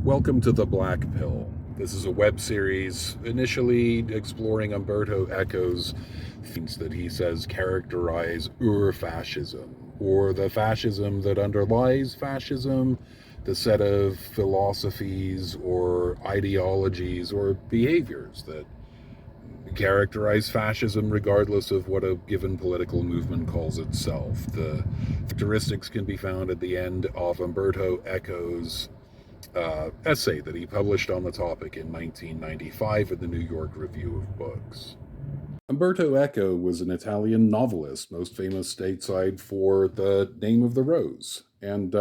Welcome to The Black Pill. This is a web series initially exploring Umberto Eco's themes that he says characterize Ur-fascism, or the fascism that underlies fascism, the set of philosophies or ideologies or behaviors that characterize fascism regardless of what a given political movement calls itself. The characteristics can be found at the end of Umberto Eco's essay that he published on the topic in 1995 in the New York Review of Books. Umberto Eco was an Italian novelist, most famous stateside for The Name of the Rose. And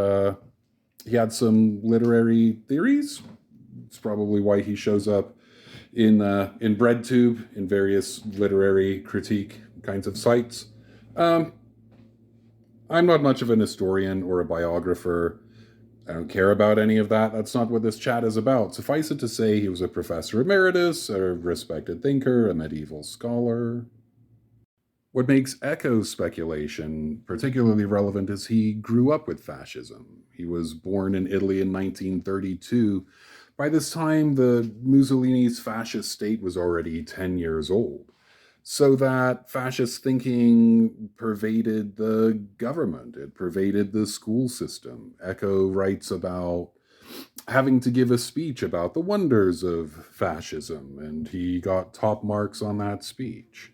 he had some literary theories. It's probably why he shows up in BreadTube, in various literary critique kinds of sites. Um, I'm not much of an historian or a biographer. I don't care about any of that. That's not what this chat is about. Suffice it to say, he was a professor emeritus, a respected thinker, a medieval scholar. What makes Eco's speculation particularly relevant is he grew up with fascism. He was born in Italy in 1932. By this time, the Mussolini's fascist state was already 10 years old. So that fascist thinking pervaded the government, it pervaded the school system. Eco writes about having to give a speech about the wonders of fascism, and he got top marks on that speech.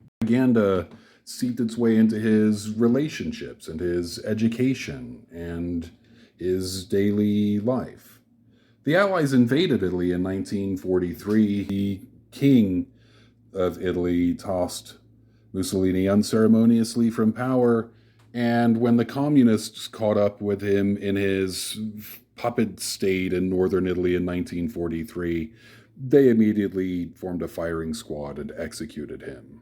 It began to seep its way into his relationships and his education and his daily life. The Allies invaded Italy in 1943. The king of Italy tossed Mussolini unceremoniously from power, and when the communists caught up with him in his puppet state in northern Italy in 1943, they immediately formed a firing squad and executed him.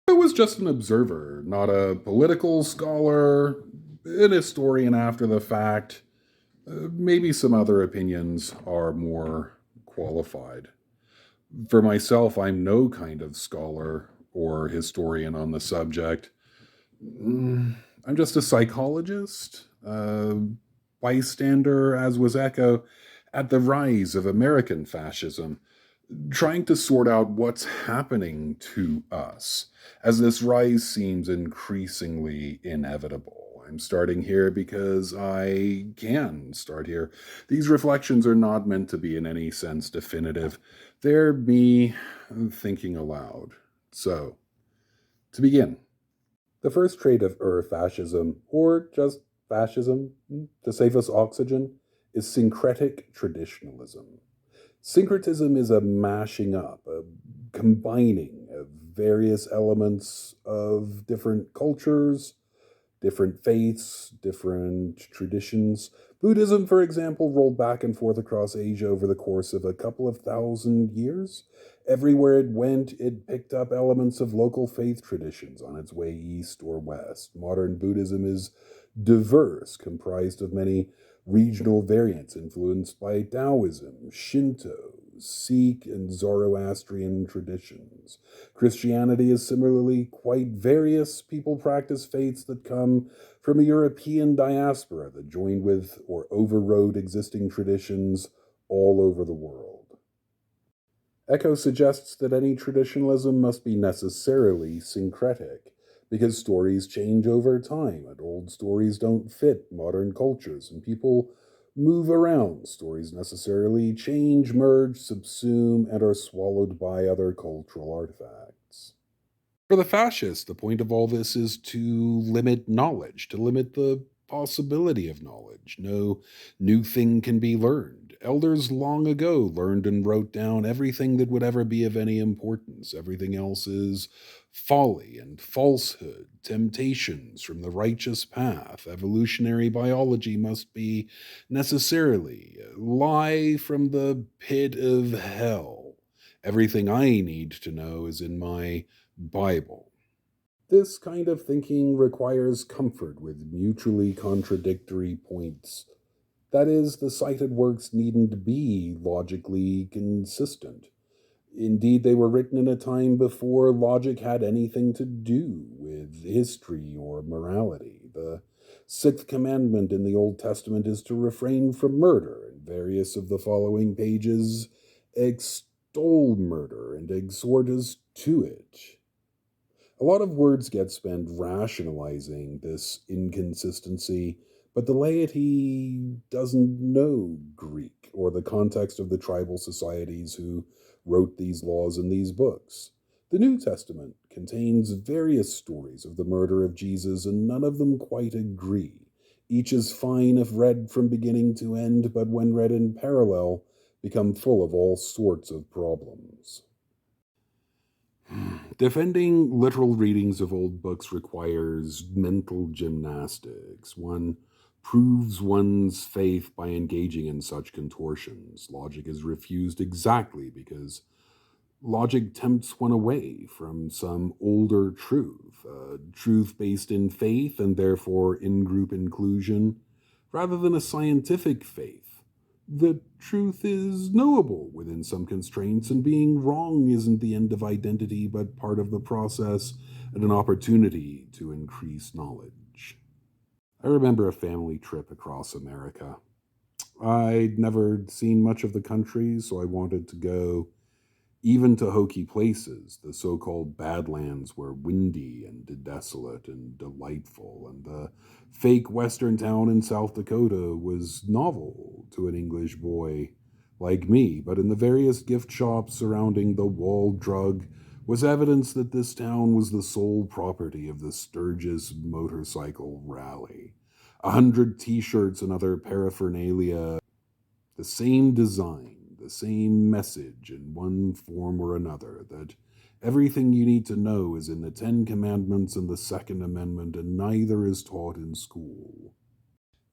I was just an observer, not a political scholar, an historian after the fact. Maybe some other opinions are more qualified. For myself, I'm no kind of scholar or historian on the subject. I'm just a psychologist, a bystander, as was Eco, at the rise of American fascism, trying to sort out what's happening to us as this rise seems increasingly inevitable. I'm starting here because I can start here. These reflections are not meant to be in any sense definitive. They're me thinking aloud. So, to begin, the first trait of fascism, or just fascism, to save us oxygen, is syncretic traditionalism. Syncretism is a mashing up, a combining of various elements of different cultures, different faiths, different traditions. Buddhism, for example, rolled back and forth across Asia over the course of a couple of thousand years. Everywhere it went, it picked up elements of local faith traditions on its way east or west. Modern Buddhism is diverse, comprised of many regional variants influenced by Taoism, Shinto, Sikh, and Zoroastrian traditions. Christianity is similarly quite various. People practice faiths that come from a European diaspora that joined with or overrode existing traditions all over the world. Eco suggests that any traditionalism must be necessarily syncretic, because stories change over time, and old stories don't fit modern cultures, and people move around. Stories necessarily change, merge, subsume, and are swallowed by other cultural artifacts. For the fascists, the point of all this is to limit knowledge, to limit the possibility of knowledge. No new thing can be learned. Elders long ago learned and wrote down everything that would ever be of any importance. Everything else is folly and falsehood, temptations from the righteous path. Evolutionary biology must be necessarily a lie from the pit of hell. Everything I need to know is in my Bible. This kind of thinking requires comfort with mutually contradictory points. That is, the cited works needn't be logically consistent. Indeed, they were written in a time before logic had anything to do with history or morality. The Sixth commandment in the Old Testament is to refrain from murder, and various of the following pages extol murder and exhort us to it. A lot of words get spent rationalizing this inconsistency, but the laity doesn't know Greek or the context of the tribal societies who wrote these laws in these books. The New Testament contains various stories of the murder of Jesus, and none of them quite agree. Each is fine if read from beginning to end, but when read in parallel, become full of all sorts of problems. Defending literal readings of old books requires mental gymnastics. One proves one's faith by engaging in such contortions. Logic is refused exactly because logic tempts one away from some older truth, a truth based in faith and therefore in group inclusion, rather than a scientific faith. The truth is knowable within some constraints, and being wrong isn't the end of identity, but part of the process and an opportunity to increase knowledge. I remember a family trip across America. I'd never seen much of the country, so I wanted to go even to hokey places. The so called Badlands were windy and desolate and delightful, and the fake western town in South Dakota was novel to an English boy like me. But in the various gift shops surrounding the Wall Drug was evidence that this town was the sole property of the Sturgis Motorcycle Rally. 100 t shirts and other paraphernalia, the same design, the same message in one form or another, that everything you need to know is in the Ten Commandments and the Second Amendment, and neither is taught in school.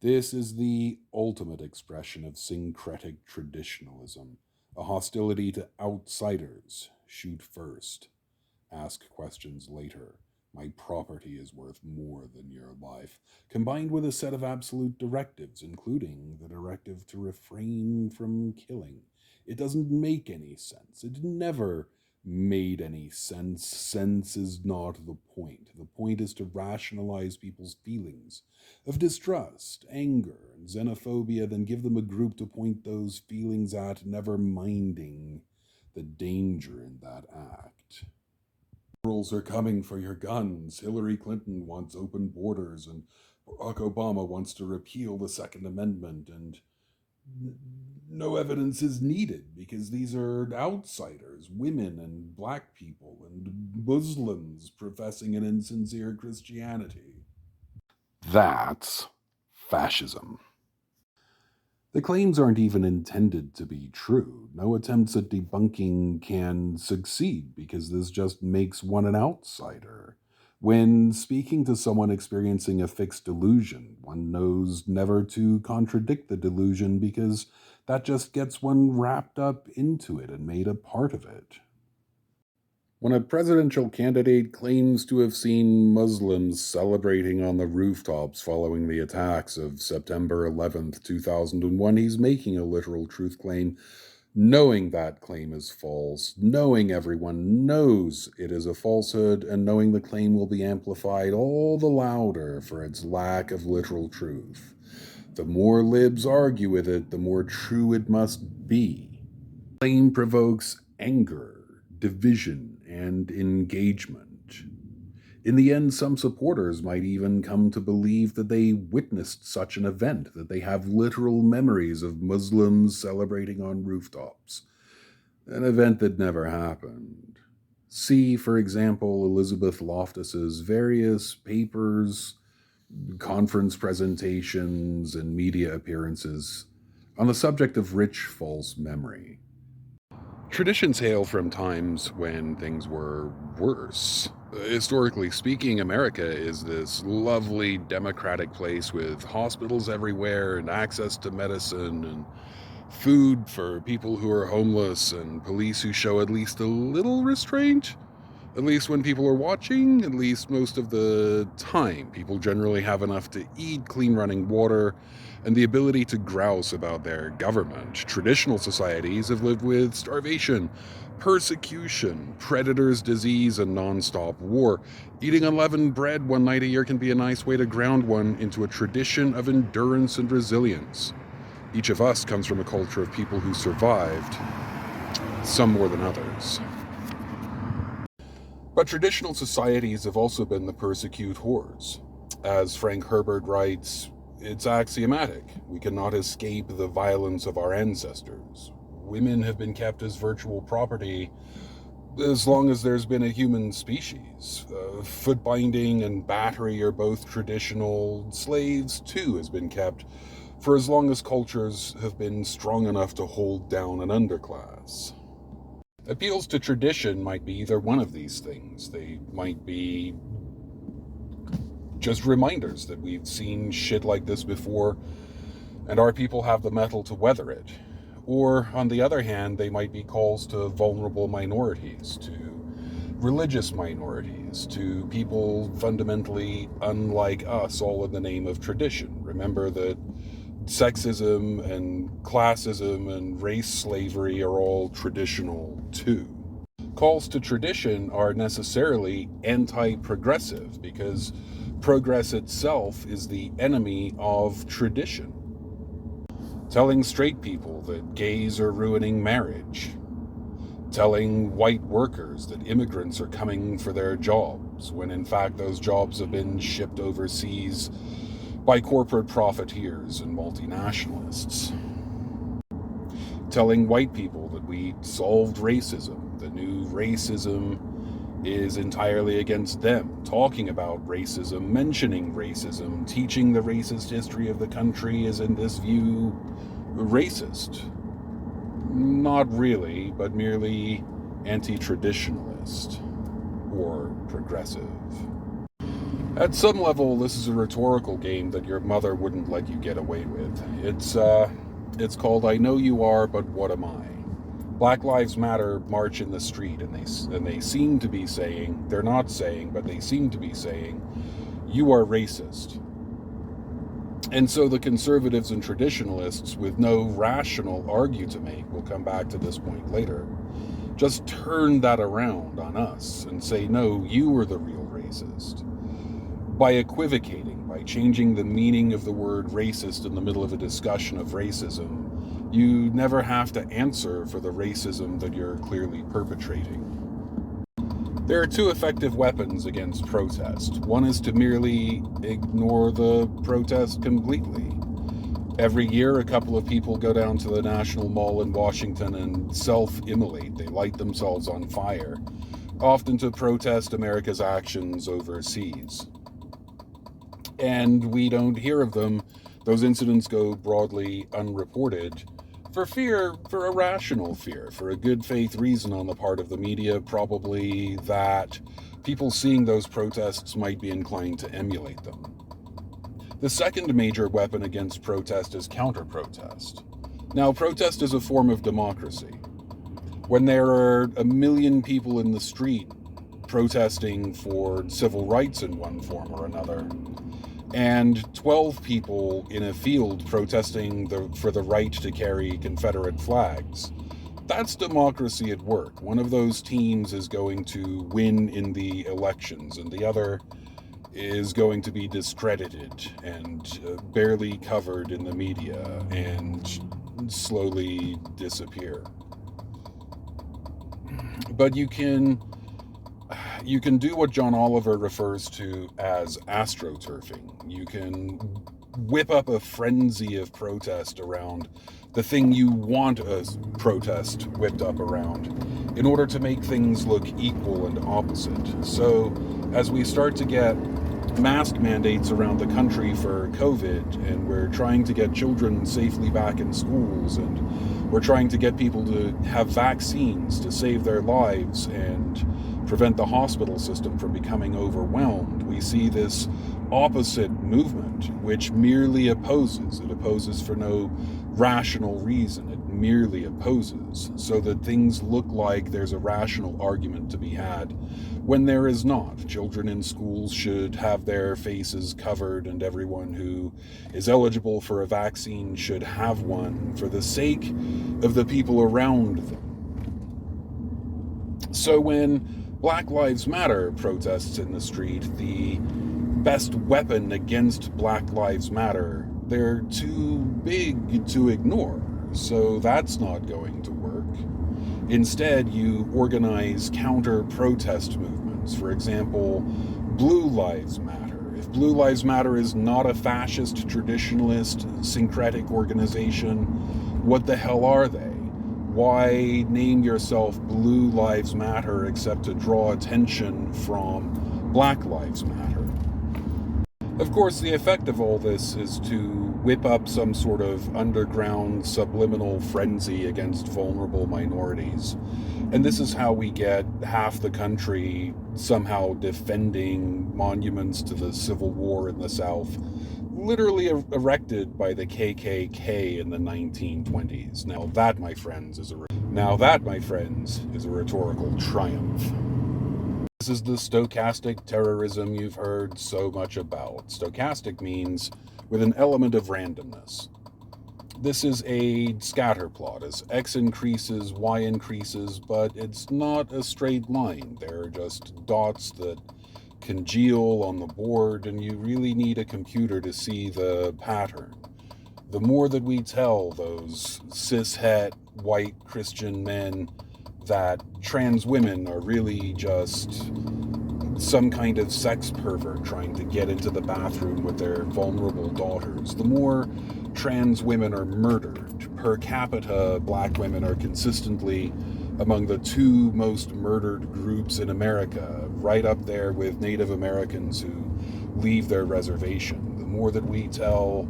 This is the ultimate expression of syncretic traditionalism, a hostility to outsiders. Shoot first, ask questions later. My property is worth more than your life, combined with a set of absolute directives, including the directive to refrain from killing. It doesn't make any sense. It never made any sense. Sense is not the point. The point is to rationalize people's feelings of distrust, anger, and xenophobia, then give them a group to point those feelings at, never minding the danger in that act. Liberals are coming for your guns. Hillary Clinton wants open borders, and Barack Obama wants to repeal the Second Amendment, and no evidence is needed because these are outsiders, women and black people, and Muslims professing an insincere Christianity. That's fascism. The claims aren't even intended to be true. No attempts at debunking can succeed because this just makes one an outsider. When speaking to someone experiencing a fixed delusion, one knows never to contradict the delusion because that just gets one wrapped up into it and made a part of it. When a presidential candidate claims to have seen Muslims celebrating on the rooftops following the attacks of September 11th, 2001, he's making a literal truth claim, knowing that claim is false, knowing everyone knows it is a falsehood, and knowing the claim will be amplified all the louder for its lack of literal truth. The more libs argue with it, the more true it must be. The claim provokes anger, division, and engagement. In the end, some supporters might even come to believe that they witnessed such an event, that they have literal memories of Muslims celebrating on rooftops, an event that never happened. See, for example, Elizabeth Loftus's various papers, conference presentations, and media appearances on the subject of rich false memory. Traditions hail from times when things were worse. Historically speaking, America is this lovely democratic place with hospitals everywhere and access to medicine and food for people who are homeless and police who show at least a little restraint. At least when people are watching, at least most of the time, people generally have enough to eat, clean running water, and the ability to grouse about their government. Traditional societies have lived with starvation, persecution, predators, disease, and non-stop war. Eating unleavened bread one night a year can be a nice way to ground one into a tradition of endurance and resilience. Each of us comes from a culture of people who survived, some more than others. But traditional societies have also been the persecutors. As Frank Herbert writes, it's axiomatic. We cannot escape the violence of our ancestors. Women have been kept as virtual property as long as there's been a human species. Foot binding and battery are both traditional. Slaves, too, has been kept for as long as cultures have been strong enough to hold down an underclass. Appeals to tradition might be either one of these things. They might be just reminders that we've seen shit like this before, and our people have the mettle to weather it. Or, on the other hand, they might be calls to vulnerable minorities, to religious minorities, to people fundamentally unlike us, all in the name of tradition. Remember that sexism and classism and race slavery are all traditional too. Calls to tradition are necessarily anti-progressive because progress itself is the enemy of tradition. Telling straight people that gays are ruining marriage. Telling white workers that immigrants are coming for their jobs when in fact those jobs have been shipped overseas by corporate profiteers and multinationalists. Telling white people that we solved racism, the new racism is entirely against them. Talking about racism, mentioning racism, teaching the racist history of the country is in this view racist. Not really, but merely anti-traditionalist or progressive. At some level, this is a rhetorical game that your mother wouldn't let you get away with. It's called I Know You Are, But What Am I? Black Lives Matter march in the street, and they seem to be saying, they're not saying, but they seem to be saying, you are racist. And so the conservatives and traditionalists, with no rational argue to make, we'll come back to this point later, just turn that around on us and say, no, you are the real racist. By equivocating, by changing the meaning of the word racist in the middle of a discussion of racism, you never have to answer for the racism that you're clearly perpetrating. There are two effective weapons against protest. One is to merely ignore the protest completely. Every year, a couple of people go down to the National Mall in Washington and self-immolate. They light themselves on fire, often to protest America's actions overseas. And we don't hear of them. Those incidents go broadly unreported for a rational fear, for a good faith reason on the part of the media, probably that people seeing those protests might be inclined to emulate them. The second major weapon against protest is counter-protest. Now, protest is a form of democracy. When there are 1 million people in the street protesting for civil rights in one form or another, and 12 people in a field protesting for the right to carry Confederate flags, that's democracy at work. One of those teams is going to win in the elections, and the other is going to be discredited and barely covered in the media and slowly disappear. But you can do what John Oliver refers to as astroturfing. You can whip up a frenzy of protest around the thing you want a protest whipped up around in order to make things look equal and opposite. So as we start to get mask mandates around the country for COVID, and we're trying to get children safely back in schools, and we're trying to get people to have vaccines to save their lives and prevent the hospital system from becoming overwhelmed, we see this opposite movement, which merely opposes. It opposes for no rational reason. It merely opposes, so that things look like there's a rational argument to be had when there is not. Children in schools should have their faces covered, and everyone who is eligible for a vaccine should have one for the sake of the people around them. So when Black Lives Matter protests in the street, the best weapon against Black Lives Matter, they're too big to ignore, so that's not going to work. Instead, you organize counter-protest movements. For example, Blue Lives Matter. If Blue Lives Matter is not a fascist, traditionalist, syncretic organization, what the hell are they? Why name yourself Blue Lives Matter except to draw attention from Black Lives Matter? Of course, the effect of all this is to whip up some sort of underground subliminal frenzy against vulnerable minorities. And this is how we get half the country somehow defending monuments to the Civil War in the South, literally erected by the KKK in the 1920s. Now that, my friends, is a rhetorical triumph. This is the stochastic terrorism you've heard so much about. Stochastic means with an element of randomness. This is a scatter plot. As x increases, y increases, but it's not a straight line. There are just dots that congeal on the board, and you really need a computer to see the pattern. The more that we tell those cishet white Christian men that trans women are really just some kind of sex pervert trying to get into the bathroom with their vulnerable daughters, the more trans women are murdered. Per capita, Black women are consistently among the two most murdered groups in America, right up there with Native Americans who leave their reservation. The more that we tell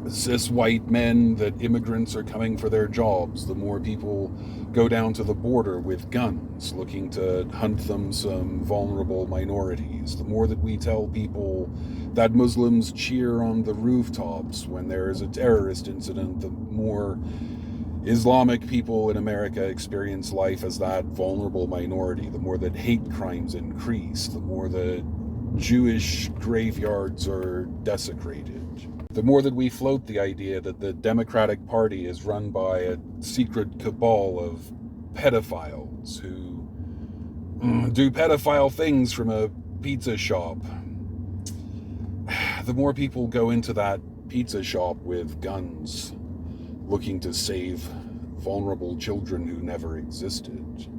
cis white men that immigrants are coming for their jobs, the more people go down to the border with guns looking to hunt them some vulnerable minorities. The more that we tell people that Muslims cheer on the rooftops when there is a terrorist incident, the more Islamic people in America experience life as that vulnerable minority. The more that hate crimes increase, the more that Jewish graveyards are desecrated. The more that we float the idea that the Democratic Party is run by a secret cabal of pedophiles who do pedophile things from a pizza shop, the more people go into that pizza shop with guns, looking to save vulnerable children who never existed.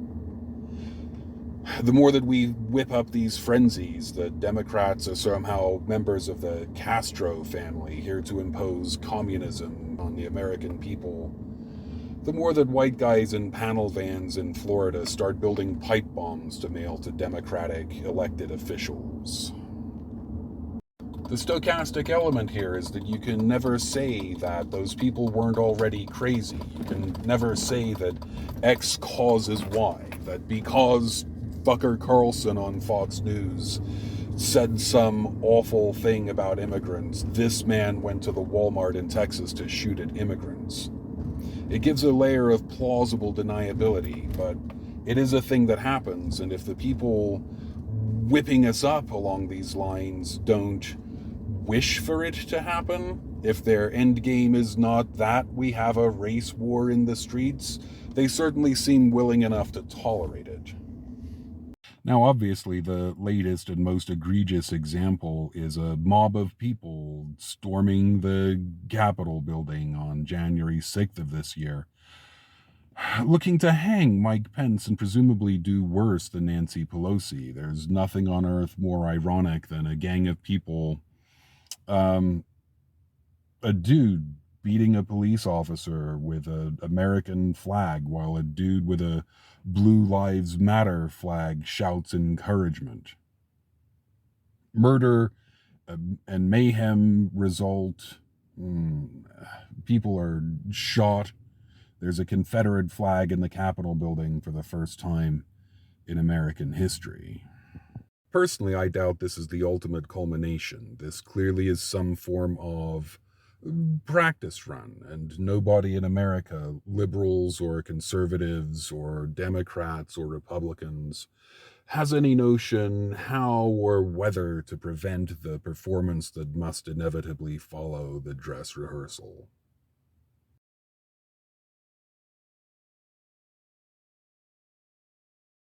The more that we whip up these frenzies that Democrats are somehow members of the Castro family here to impose communism on the American people, the more that white guys in panel vans in Florida start building pipe bombs to mail to Democratic elected officials. The stochastic element here is that you can never say that those people weren't already crazy. You can never say that X causes Y, that because Tucker Carlson on Fox News said some awful thing about immigrants, this man went to the Walmart in Texas to shoot at immigrants. It gives a layer of plausible deniability, but it is a thing that happens, and if the people whipping us up along these lines don't wish for it to happen, if their end game is not that we have a race war in the streets, they certainly seem willing enough to tolerate it. Now, obviously, the latest and most egregious example is a mob of people storming the Capitol building on January 6th of this year, looking to hang Mike Pence and presumably do worse than Nancy Pelosi. There's nothing on earth more ironic than a gang of people, a dude beating a police officer with an American flag while a dude with a Blue Lives Matter flag shouts encouragement. Murder and mayhem result. People are shot. There's a Confederate flag in the Capitol building for the first time in American history. Personally, I doubt this is the ultimate culmination. This clearly is some form of practice run, and nobody in America, liberals or conservatives or Democrats or Republicans, has any notion how or whether to prevent the performance that must inevitably follow the dress rehearsal.